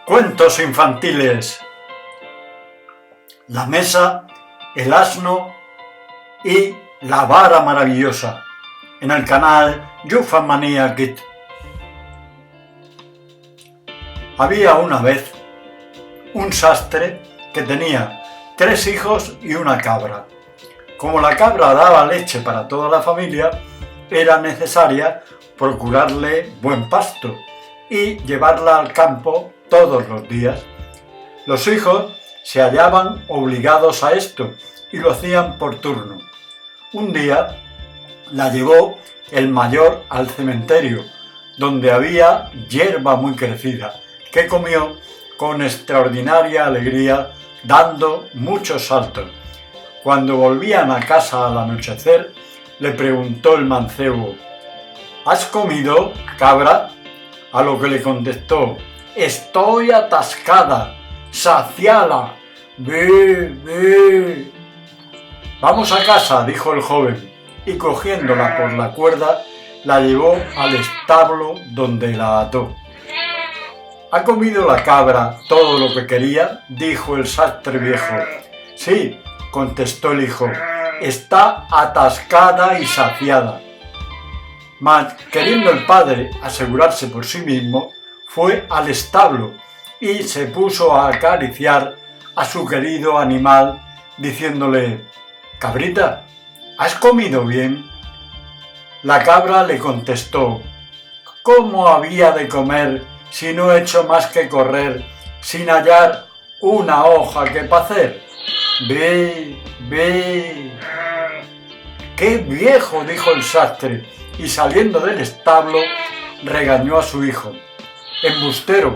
Cuentos infantiles. La mesa, el asno y la vara maravillosa, en el canal Jufanmanía Kids. Había una vez un sastre que tenía 3 hijos y una cabra. Como la cabra daba leche para toda la familia, era necesaria procurarle buen pasto y llevarla al campo todos los días. Los hijos se hallaban obligados a esto y lo hacían por turno. Un día la llevó el mayor al cementerio, donde había hierba muy crecida, que comió con extraordinaria alegría, dando muchos saltos. Cuando volvían a casa al anochecer, le preguntó el mancebo: ¿Has comido, cabra? A lo que le contestó: Estoy atascada, saciada, ve, ve. Vamos a casa, dijo el joven, y cogiéndola por la cuerda, la llevó al establo donde la ató. ¿Ha comido la cabra todo lo que quería?, dijo el sastre viejo. Sí, contestó el hijo, está atascada y saciada. Mas, queriendo el padre asegurarse por sí mismo, fue al establo y se puso a acariciar a su querido animal, diciéndole: «Cabrita, ¿has comido bien?». La cabra le contestó: «¿Cómo había de comer si no he hecho más que correr sin hallar una hoja que pacer? Ve, ve». «¡Qué viejo!», dijo el sastre, y saliendo del establo regañó a su hijo. «Embustero,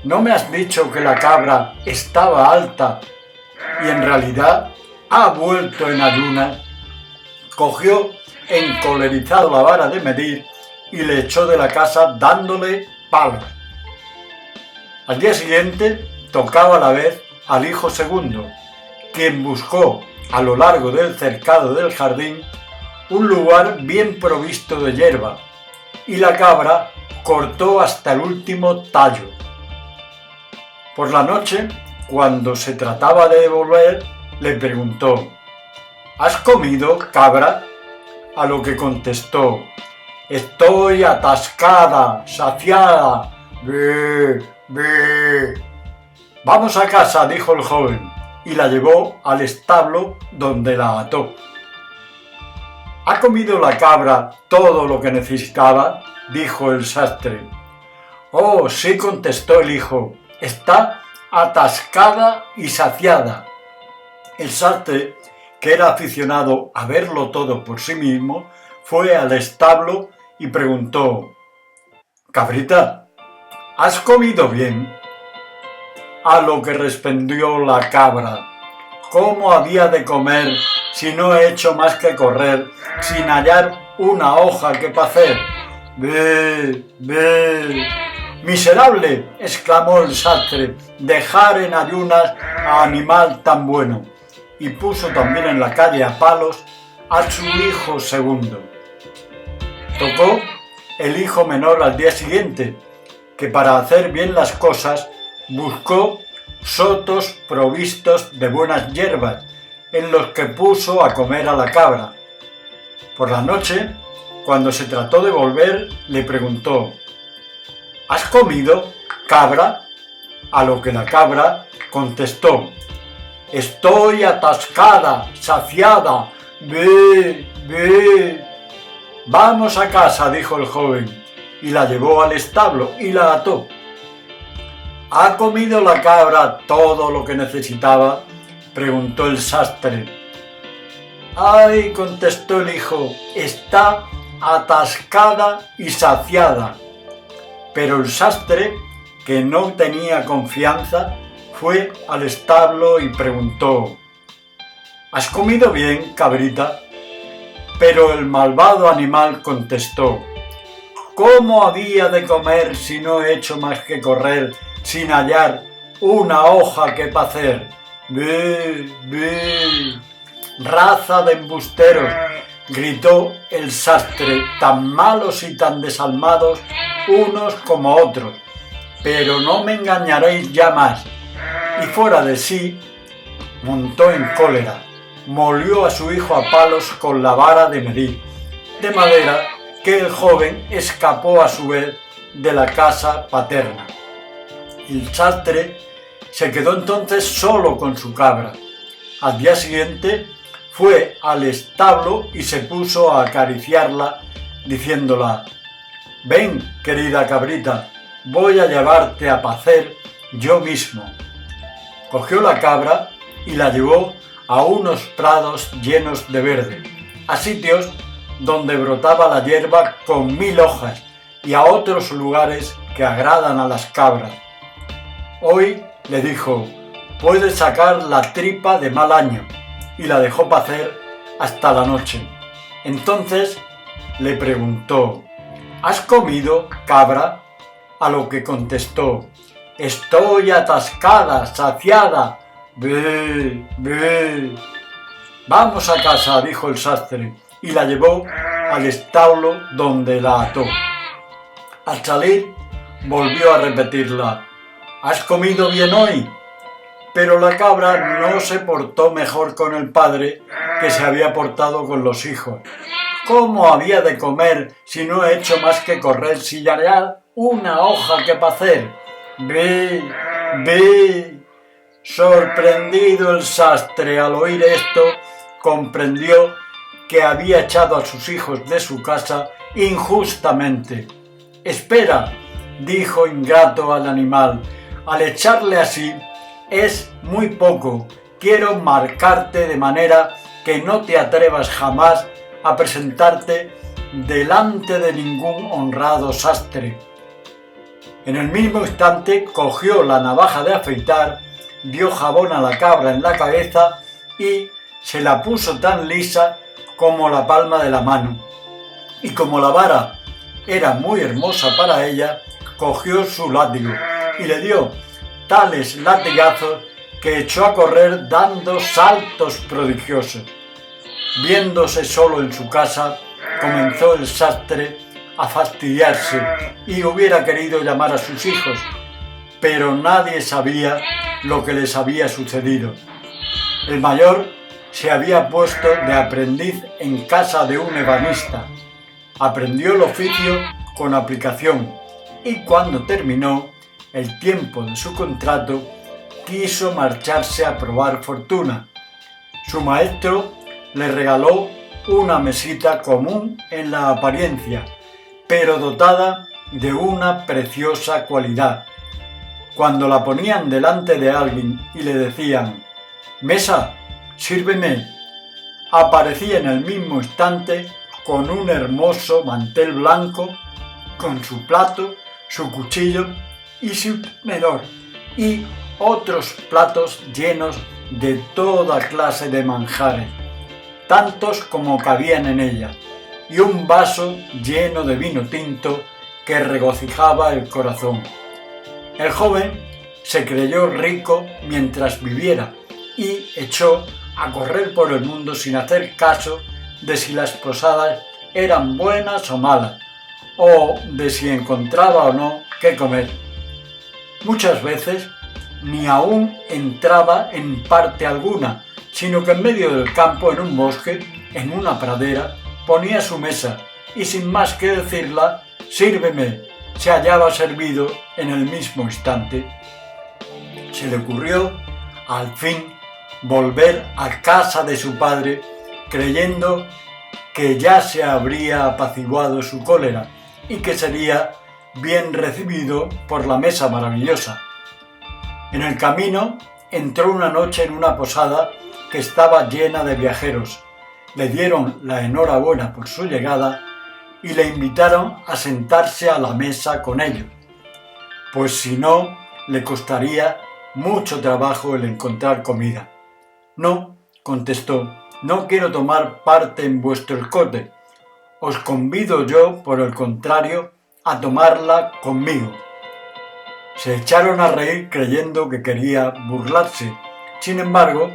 ¿no me has dicho que la cabra estaba alta y en realidad ha vuelto en ayunas?». Cogió encolerizado la vara de medir y le echó de la casa dándole palos. Al día siguiente tocaba la vez al hijo segundo, quien buscó a lo largo del cercado del jardín un lugar bien provisto de hierba, y la cabra cortó hasta el último tallo. Por la noche, cuando se trataba de volver, le preguntó: «¿Has comido, cabra?». A lo que contestó: «Estoy atascada, saciada, ve, ve». «Vamos a casa», dijo el joven, y la llevó al establo donde la ató. «¿Ha comido la cabra todo lo que necesitaba?», dijo el sastre. «Oh, sí», contestó el hijo, «está atascada y saciada». El sastre, que era aficionado a verlo todo por sí mismo, fue al establo y preguntó: «Cabrita, ¿has comido bien?». A lo que respondió la cabra: «¿Cómo había de comer si no he hecho más que correr sin hallar una hoja que pacer? Ve, ve». «Miserable», exclamó el sastre, «dejar en ayunas a animal tan bueno», y puso también en la calle a palos a su hijo segundo. Tocó el hijo menor al día siguiente, que para hacer bien las cosas buscó sotos provistos de buenas hierbas, en los que puso a comer a la cabra. Por la noche, cuando se trató de volver, le preguntó: «¿Has comido, cabra?». A lo que la cabra contestó: «Estoy atascada, saciada, ve, ve». «Vamos a casa», dijo el joven, y la llevó al establo y la ató. «¿Ha comido la cabra todo lo que necesitaba?», preguntó el sastre. «Ay», contestó el hijo, «está atascada y saciada». Pero el sastre, que no tenía confianza, fue al establo y preguntó: «¿Has comido bien, cabrita?». Pero el malvado animal contestó: «¿Cómo había de comer si no he hecho más que correr sin hallar una hoja que pacer? Ve, ve». «Raza de embusteros», gritó el sastre, «tan malos y tan desalmados unos como otros, pero no me engañaréis ya más. Y fuera de sí, montó en cólera, molió a su hijo a palos con la vara de medir, de madera, que el joven escapó a su vez de la casa paterna. El sastre se quedó entonces solo con su cabra. Al día siguiente fue al establo y se puso a acariciarla, diciéndola: «Ven, querida cabrita, voy a llevarte a pacer yo mismo». Cogió la cabra y la llevó a unos prados llenos de verde, a sitios donde brotaba la hierba con 1000 hojas y a otros lugares que agradan a las cabras. Hoy, le dijo, puedes sacar la tripa de mal año, y la dejó pacer hasta la noche. Entonces le preguntó: ¿has comido, cabra? A lo que contestó: estoy atascada, saciada. Ve, ve. Vamos a casa, dijo el sastre, y la llevó al establo donde la ató. Al salir, volvió a repetirla: ¿has comido bien hoy? Pero la cabra no se portó mejor con el padre que se había portado con los hijos. ¿Cómo había de comer si no he hecho más que correr sin hallar una hoja que pacer? Ve, ve. Sorprendido el sastre al oír esto, comprendió que había echado a sus hijos de su casa injustamente. Espera, dijo ingrato al animal, al echarle así es muy poco. Quiero marcarte de manera que no te atrevas jamás a presentarte delante de ningún honrado sastre. En el mismo instante cogió la navaja de afeitar, dio jabón a la cabra en la cabeza y se la puso tan lisa como la palma de la mano. Y como la vara era muy hermosa para ella, cogió su látigo y le dio tales latigazos que echó a correr dando saltos prodigiosos. Viéndose solo en su casa, comenzó el sastre a fastidiarse y hubiera querido llamar a sus hijos, pero nadie sabía lo que les había sucedido. El mayor se había puesto de aprendiz en casa de un ebanista. Aprendió el oficio con aplicación y cuando terminó el tiempo de su contrato, quiso marcharse a probar fortuna. Su maestro le regaló una mesita común en la apariencia, pero dotada de una preciosa cualidad. Cuando la ponían delante de alguien y le decían: «Mesa, sírveme», aparecía en el mismo instante con un hermoso mantel blanco, con su plato, su cuchillo y su tenedor, y otros platos llenos de toda clase de manjares, tantos como cabían en ella, y un vaso lleno de vino tinto que regocijaba el corazón. El joven se creyó rico mientras viviera y echó a correr por el mundo sin hacer caso de si las posadas eran buenas o malas, o de si encontraba o no qué comer. Muchas veces ni aún entraba en parte alguna, sino que en medio del campo, en un bosque, en una pradera, ponía su mesa y sin más que decirla: «Sírveme», se hallaba servido en el mismo instante. Se le ocurrió, al fin, volver a casa de su padre, creyendo que ya se habría apaciguado su cólera y que sería bien recibido por la mesa maravillosa. En el camino entró una noche en una posada que estaba llena de viajeros. Le dieron la enhorabuena por su llegada y le invitaron a sentarse a la mesa con ellos, pues si no, le costaría mucho trabajo el encontrar comida. «No», contestó, «no quiero tomar parte en vuestro escote. Os convido yo, por el contrario, a tomarla conmigo». Se echaron a reír creyendo que quería burlarse. Sin embargo,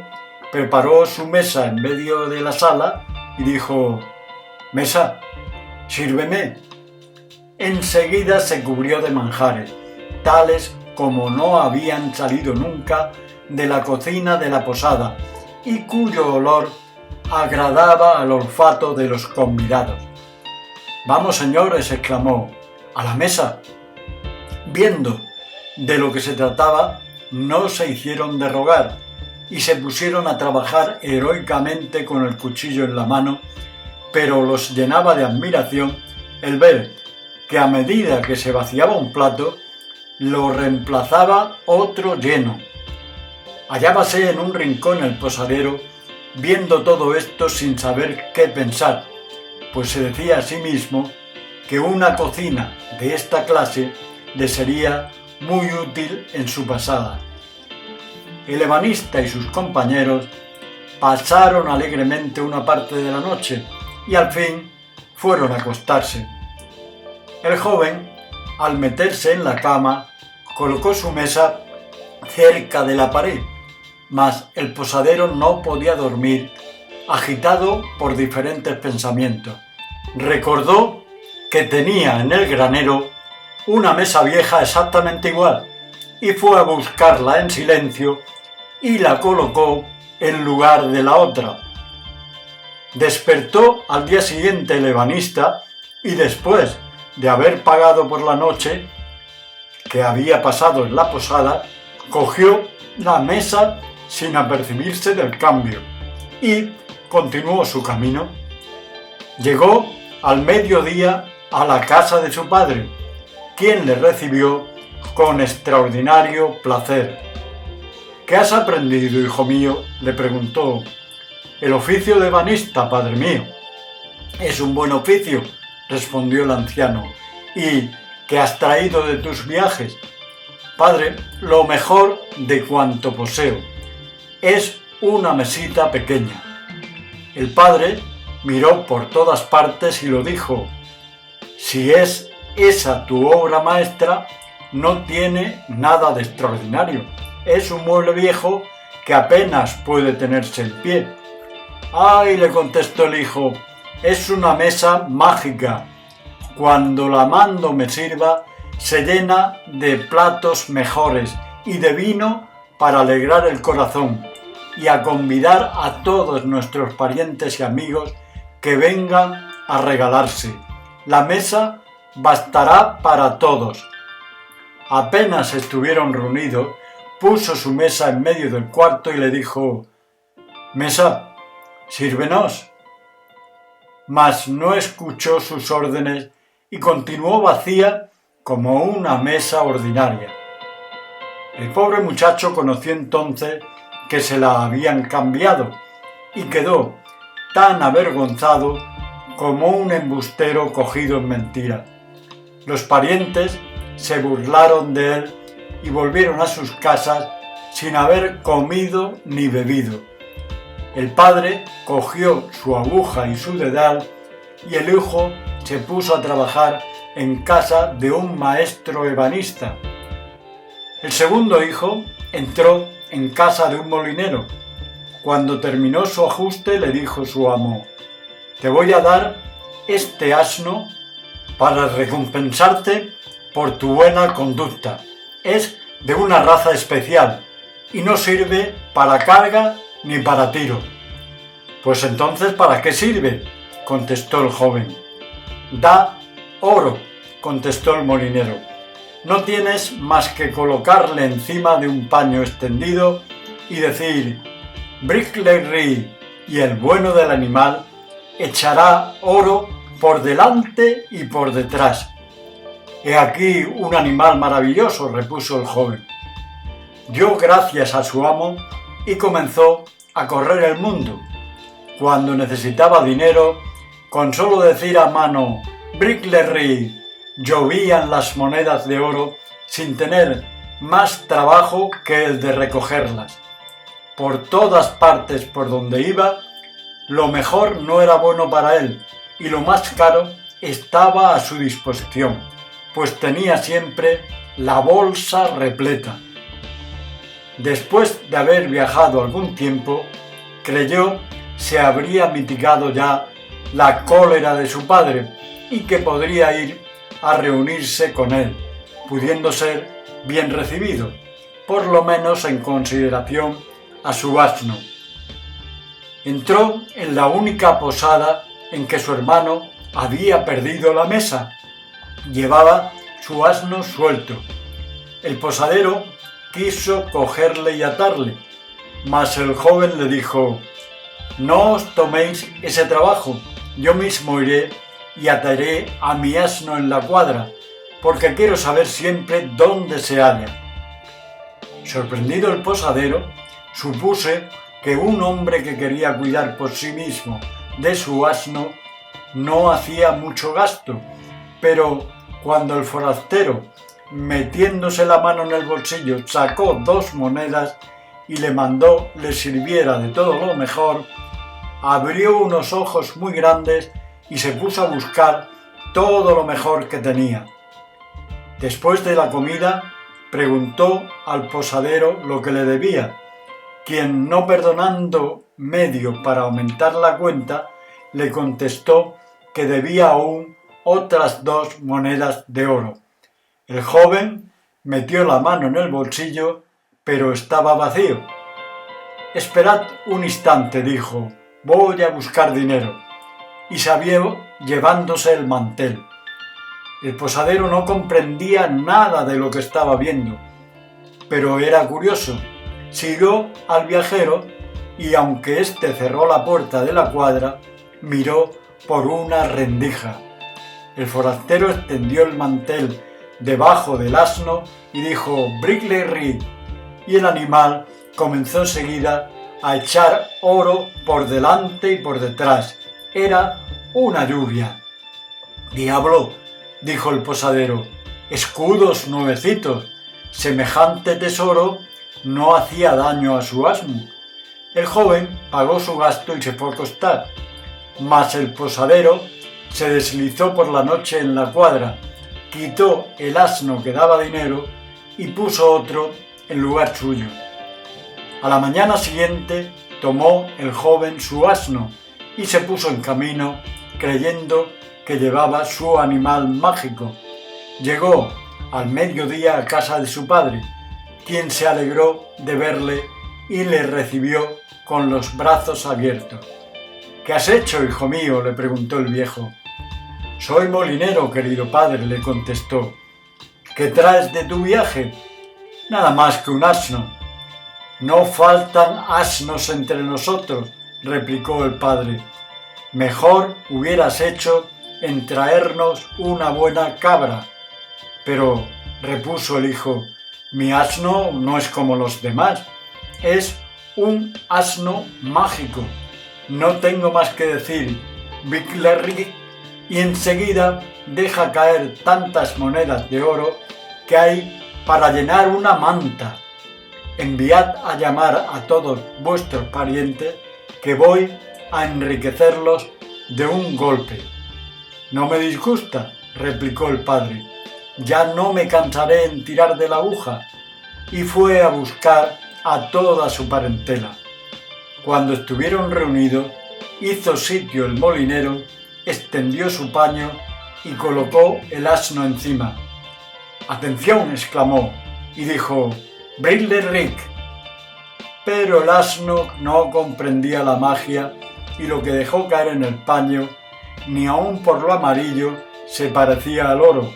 preparó su mesa en medio de la sala y dijo: «Mesa, sírveme». Enseguida se cubrió de manjares, tales como no habían salido nunca de la cocina de la posada y cuyo olor agradaba al olfato de los convidados. «Vamos, señores», exclamó, «a la mesa». Viendo de lo que se trataba, no se hicieron de rogar y se pusieron a trabajar heroicamente con el cuchillo en la mano, pero los llenaba de admiración el ver que a medida que se vaciaba un plato, lo reemplazaba otro lleno. Hallábase en un rincón el posadero, viendo todo esto sin saber qué pensar, pues se decía a sí mismo que una cocina de esta clase le sería muy útil en su pasada. El ebanista y sus compañeros pasaron alegremente una parte de la noche y al fin fueron a acostarse. El joven, al meterse en la cama, colocó su mesa cerca de la pared, mas el posadero no podía dormir, agitado por diferentes pensamientos. Recordó que tenía en el granero una mesa vieja exactamente igual y fue a buscarla en silencio y la colocó en lugar de la otra. Despertó al día siguiente el ebanista y después de haber pagado por la noche que había pasado en la posada, cogió la mesa sin apercibirse del cambio y continuó su camino. Llegó al mediodía a la casa de su padre, quien le recibió con extraordinario placer. «¿Qué has aprendido, hijo mío?», le preguntó. «El oficio de ebanista, padre mío». «Es un buen oficio», respondió el anciano. «¿Y qué has traído de tus viajes?». «Padre, lo mejor de cuanto poseo. Es una mesita pequeña». El padre miró por todas partes y lo dijo: «Si es esa tu obra maestra, no tiene nada de extraordinario. Es un mueble viejo que apenas puede tenerse en pie». «Ay», le contestó el hijo, «es una mesa mágica. Cuando la mando me sirva, se llena de platos mejores y de vino para alegrar el corazón y a convidar a todos nuestros parientes y amigos que vengan a regalarse. La mesa bastará para todos». Apenas estuvieron reunidos, puso su mesa en medio del cuarto y le dijo: «Mesa, sírvenos». Mas no escuchó sus órdenes y continuó vacía como una mesa ordinaria. El pobre muchacho conoció entonces que se la habían cambiado y quedó tan avergonzado como un embustero cogido en mentira. Los parientes se burlaron de él y volvieron a sus casas sin haber comido ni bebido. El padre cogió su aguja y su dedal y el hijo se puso a trabajar en casa de un maestro ebanista. El segundo hijo entró en casa de un molinero. Cuando terminó su ajuste le dijo su amo: «Te voy a dar este asno para recompensarte por tu buena conducta. Es de una raza especial y no sirve para carga ni para tiro». «Pues entonces, ¿para qué sirve?», contestó el joven. «Da oro», contestó el molinero. «No tienes más que colocarle encima de un paño extendido y decir: Brickley, y el bueno del animal echará oro por delante y por detrás». «He aquí un animal maravilloso», repuso el joven. Dio gracias a su amo y comenzó a correr el mundo. Cuando necesitaba dinero, con solo decir a mano «Brickley», llovían las monedas de oro sin tener más trabajo que el de recogerlas. Por todas partes por donde iba, lo mejor no era bueno para él y lo más caro estaba a su disposición, pues tenía siempre la bolsa repleta. Después de haber viajado algún tiempo, creyó se habría mitigado ya la cólera de su padre y que podría ir a reunirse con él, pudiendo ser bien recibido, por lo menos en consideración a su asno. Entró en la única posada en que su hermano había perdido la mesa. Llevaba su asno suelto. El posadero quiso cogerle y atarle, mas el joven le dijo: «No os toméis ese trabajo, yo mismo iré y ataré a mi asno en la cuadra, porque quiero saber siempre dónde se halla». Sorprendido el posadero, supuse que un hombre que quería cuidar por sí mismo de su asno no hacía mucho gasto, pero cuando el forastero, metiéndose la mano en el bolsillo, sacó 2 monedas y le mandó le sirviera de todo lo mejor, abrió unos ojos muy grandes y se puso a buscar todo lo mejor que tenía. Después de la comida, preguntó al posadero lo que le debía, quien, no perdonando medio para aumentar la cuenta, le contestó que debía aún otras 2 monedas de oro. El joven metió la mano en el bolsillo, pero estaba vacío. «Esperad un instante», dijo, «voy a buscar dinero», y salió llevándose el mantel. El posadero no comprendía nada de lo que estaba viendo, pero era curioso. Siguió al viajero y, aunque éste cerró la puerta de la cuadra, miró por una rendija. El forastero extendió el mantel debajo del asno y dijo: «Brickley Rick», y el animal comenzó enseguida a echar oro por delante y por detrás. Era una lluvia. «Diablo», dijo el posadero, «escudos nuevecitos, semejante tesoro no hacía daño a su asno». El joven pagó su gasto y se fue a acostar, mas el posadero se deslizó por la noche en la cuadra, quitó el asno que daba dinero y puso otro en lugar suyo. A la mañana siguiente tomó el joven su asno y se puso en camino, creyendo que llevaba su animal mágico. Llegó al mediodía a casa de su padre, quien se alegró de verle y le recibió con los brazos abiertos. «¿Qué has hecho, hijo mío?», le preguntó el viejo. «Soy molinero, querido padre», le contestó. «¿Qué traes de tu viaje?». «Nada más que un asno». «No faltan asnos entre nosotros», replicó el padre. «Mejor hubieras hecho en traernos una buena cabra». «Pero», repuso el hijo, «mi asno no es como los demás, es un asno mágico. No tengo más que decir Brickley, y enseguida deja caer tantas monedas de oro que hay para llenar una manta. Enviad a llamar a todos vuestros parientes, que voy a enriquecerlos de un golpe». «No me disgusta», replicó el padre, «ya no me cansaré en tirar de la aguja», y fue a buscar a toda su parentela. Cuando estuvieron reunidos, hizo sitio el molinero, extendió su paño y colocó el asno encima. «¡Atención!», exclamó, y dijo: «Brickley Rick». Pero el asno no comprendía la magia y lo que dejó caer en el paño, ni aun por lo amarillo, se parecía al oro.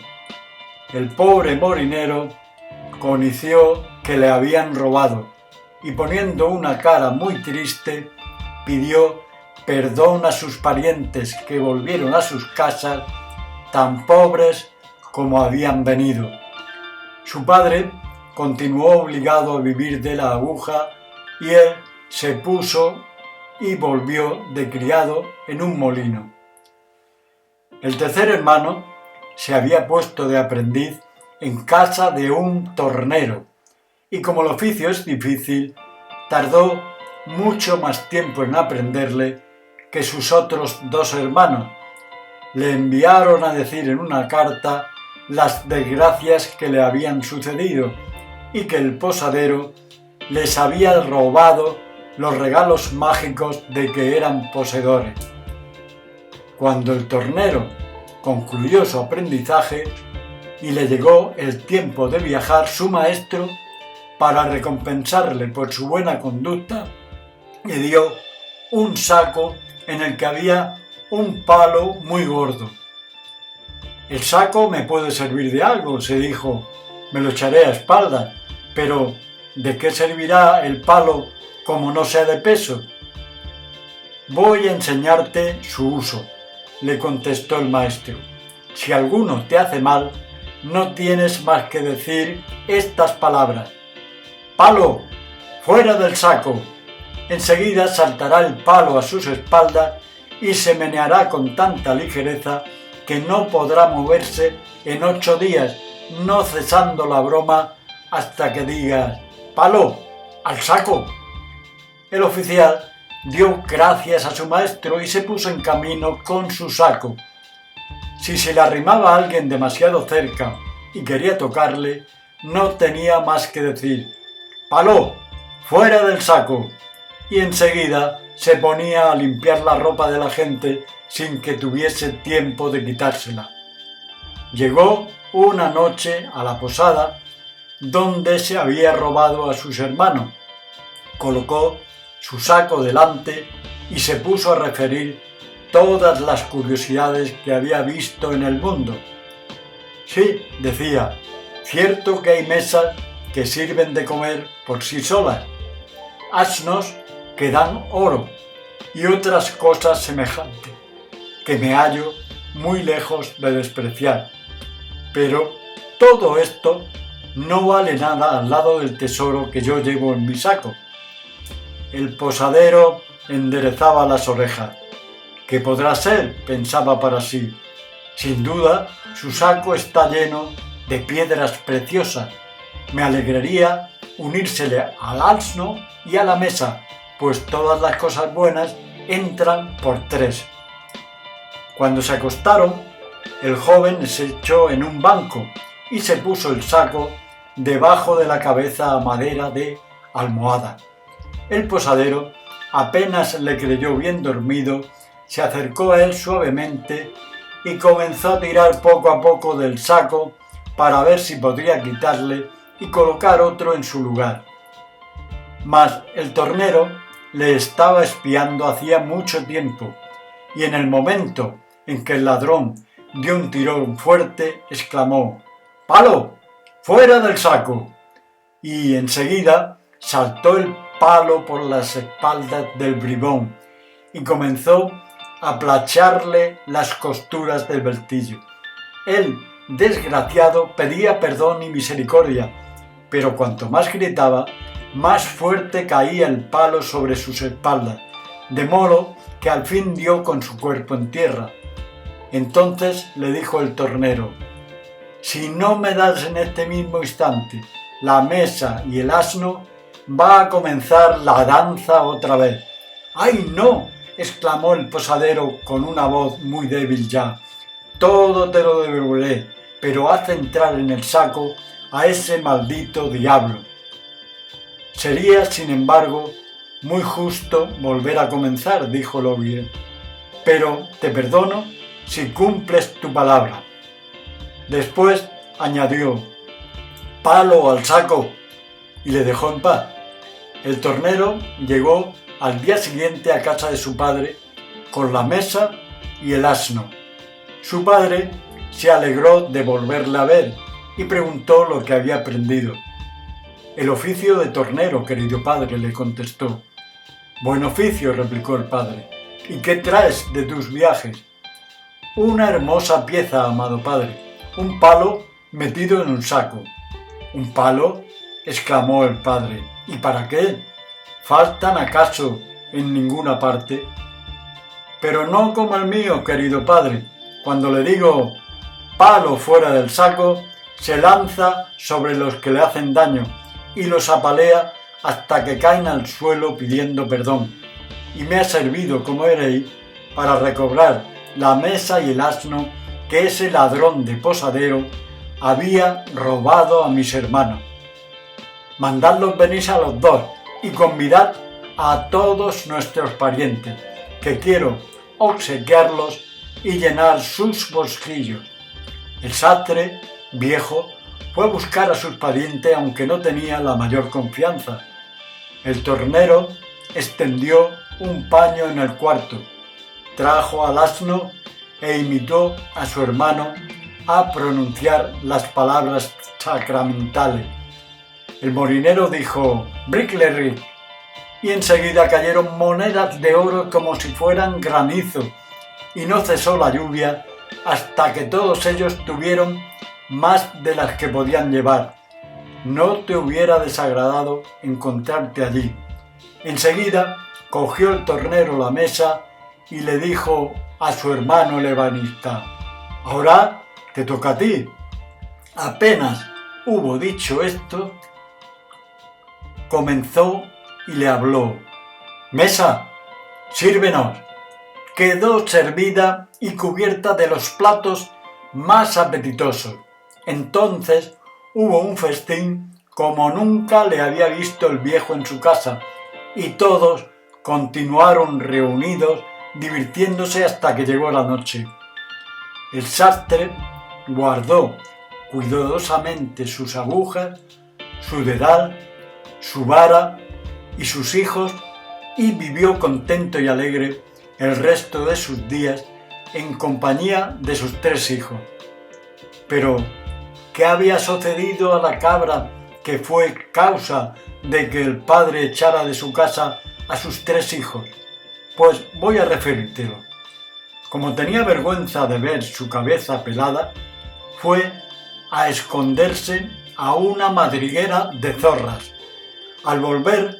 El pobre molinero conoció que le habían robado y, poniendo una cara muy triste, pidió perdón a sus parientes, que volvieron a sus casas tan pobres como habían venido. Su padre continuó obligado a vivir de la aguja y él se puso y volvió de criado en un molino. El tercer hermano se había puesto de aprendiz en casa de un tornero y, como el oficio es difícil, tardó mucho más tiempo en aprenderle que sus otros 2 hermanos. Le enviaron a decir en una carta las desgracias que le habían sucedido y que el posadero les había robado los regalos mágicos de que eran poseedores. Cuando el tornero concluyó su aprendizaje, y le llegó el tiempo de viajar, su maestro, para recompensarle por su buena conducta, le dio un saco en el que había un palo muy gordo. «El saco me puede servir de algo», se dijo, «me lo echaré a espaldas, pero ¿de qué servirá el palo como no sea de peso?» «Voy a enseñarte su uso», le contestó el maestro. «Si alguno te hace mal, no tienes más que decir estas palabras: «Palo, fuera del saco». Enseguida saltará el palo a sus espaldas y se meneará con tanta ligereza que no podrá moverse en 8 días, no cesando la broma hasta que digas: «¡Palo, al saco!». El oficial dio gracias a su maestro y se puso en camino con su saco. Si se le arrimaba a alguien demasiado cerca y quería tocarle, no tenía más que decir: «¡Palo, fuera del saco!». Y enseguida se ponía a limpiar la ropa de la gente sin que tuviese tiempo de quitársela. Llegó una noche a la posada donde se había robado a sus hermanos. Colocó su saco delante y se puso a referir todas las curiosidades que había visto en el mundo. «Sí», decía, «cierto que hay mesas que sirven de comer por sí solas, asnos que dan oro y otras cosas semejantes, que me hallo muy lejos de despreciar. Pero todo esto no vale nada al lado del tesoro que yo llevo en mi saco». El posadero enderezaba las orejas. «¿Qué podrá ser?», pensaba para sí. «Sin duda, su saco está lleno de piedras preciosas. Me alegraría unírsele al asno y a la mesa, pues todas las cosas buenas entran por 3». Cuando se acostaron, el joven se echó en un banco y se puso el saco debajo de la cabeza a madera de almohada. El posadero apenas le creyó bien dormido, se acercó a él suavemente y comenzó a tirar poco a poco del saco para ver si podría quitarle y colocar otro en su lugar. Mas el tornero le estaba espiando hacía mucho tiempo y en el momento en que el ladrón dio un tirón fuerte, exclamó: «¡Palo, fuera del saco!». Y enseguida saltó el palo por las espaldas del bribón y comenzó a placharle las costuras del vestido. El desgraciado pedía perdón y misericordia, pero cuanto más gritaba, más fuerte caía el palo sobre sus espaldas, de modo que al fin dio con su cuerpo en tierra. Entonces le dijo el tornero: «Si no me das en este mismo instante la mesa y el asno, va a comenzar la danza otra vez». «¡Ay, no!», exclamó el posadero con una voz muy débil ya. «Todo te lo devolveré, pero haz entrar en el saco a ese maldito diablo». «Sería, sin embargo, muy justo volver a comenzar», dijo el obrero, «pero te perdono si cumples tu palabra». Después añadió: «Palo al saco», y le dejó en paz. El tornero llegó al día siguiente a casa de su padre con la mesa y el asno. Su padre se alegró de volverle a ver y preguntó lo que había aprendido. «El oficio de tornero, querido padre», le contestó. «Buen oficio», replicó el padre. «¿Y qué traes de tus viajes?» «Una hermosa pieza, amado padre, un palo metido en un saco». «¿Un palo?», exclamó el padre. «¿Y para qué? ¿Faltan acaso en ninguna parte?». «Pero no como el mío, querido padre. Cuando le digo palo fuera del saco, se lanza sobre los que le hacen daño y los apalea hasta que caen al suelo pidiendo perdón. Y me ha servido, como veréis, para recobrar la mesa y el asno que ese ladrón de posadero había robado a mis hermanos. Mandadlos venir a los 2 y convidad a todos nuestros parientes, que quiero obsequiarlos y llenar sus bolsillos». El sastre viejo, fue a buscar a su pariente aunque no tenía la mayor confianza. El tornero extendió un paño en el cuarto, trajo al asno e invitó a su hermano a pronunciar las palabras sacramentales. El molinero dijo «Bricklery», y enseguida cayeron monedas de oro como si fueran granizo, y no cesó la lluvia hasta que todos ellos tuvieron más de las que podían llevar. No te hubiera desagradado encontrarte allí. Enseguida cogió el tornero la mesa y le dijo a su hermano el ebanista: «Ahora te toca a ti». Apenas hubo dicho esto, comenzó y le habló: «Mesa, sírvenos». Quedó servida y cubierta de los platos más apetitosos. Entonces hubo un festín como nunca le había visto el viejo en su casa, y todos continuaron reunidos divirtiéndose hasta que llegó la noche. El sastre guardó cuidadosamente sus agujas, su dedal, su vara y sus hijos, y vivió contento y alegre el resto de sus días en compañía de sus 3 hijos. Pero, ¿qué había sucedido a la cabra que fue causa de que el padre echara de su casa a sus 3 hijos? Pues voy a referírtelo. Como tenía vergüenza de ver su cabeza pelada, fue a esconderse a una madriguera de zorras. Al volver,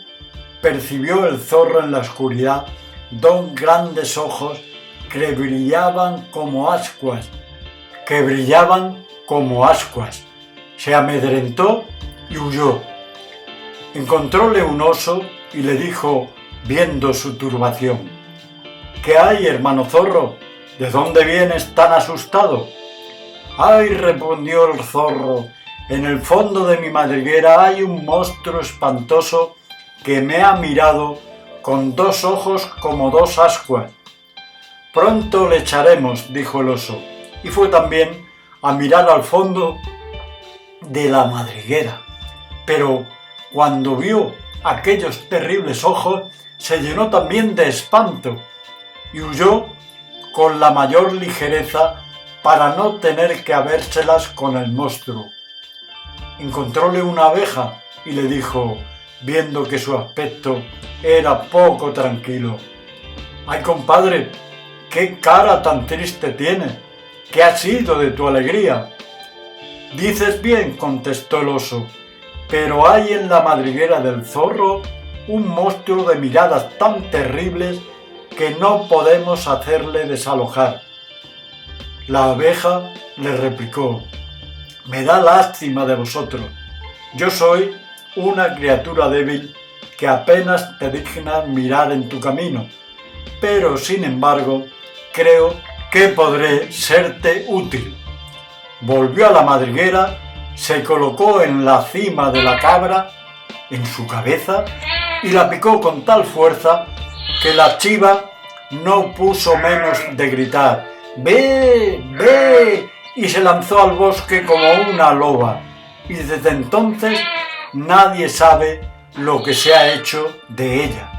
percibió el zorro en la oscuridad 2 grandes ojos que brillaban como ascuas. Se amedrentó y huyó. Encontróle un oso y le dijo, viendo su turbación: «¿Qué hay, hermano zorro? ¿De dónde vienes tan asustado?». «Ay», respondió el zorro, «en el fondo de mi madriguera hay un monstruo espantoso que me ha mirado con 2 ojos como 2 ascuas». «Pronto le echaremos», dijo el oso, y fue también a mirar al fondo de la madriguera. Pero cuando vio aquellos terribles ojos, se llenó también de espanto y huyó con la mayor ligereza para no tener que habérselas con el monstruo. Encontróle una abeja y le dijo, viendo que su aspecto era poco tranquilo: «Ay, compadre, qué cara tan triste tienes. ¿Qué ha sido de tu alegría?». «Dices bien», contestó el oso, «pero hay en la madriguera del zorro un monstruo de miradas tan terribles que no podemos hacerle desalojar». La abeja le replicó: «Me da lástima de vosotros. Yo soy una criatura débil que apenas te dignas mirar en tu camino, pero sin embargo creo que podré serte útil». Volvió a la madriguera, se colocó en la cima de la cabra, en su cabeza, y la picó con tal fuerza que la chiva no puso menos de gritar «¡Ve! ¡Ve!», y se lanzó al bosque como una loba, y desde entonces nadie sabe lo que se ha hecho de ella.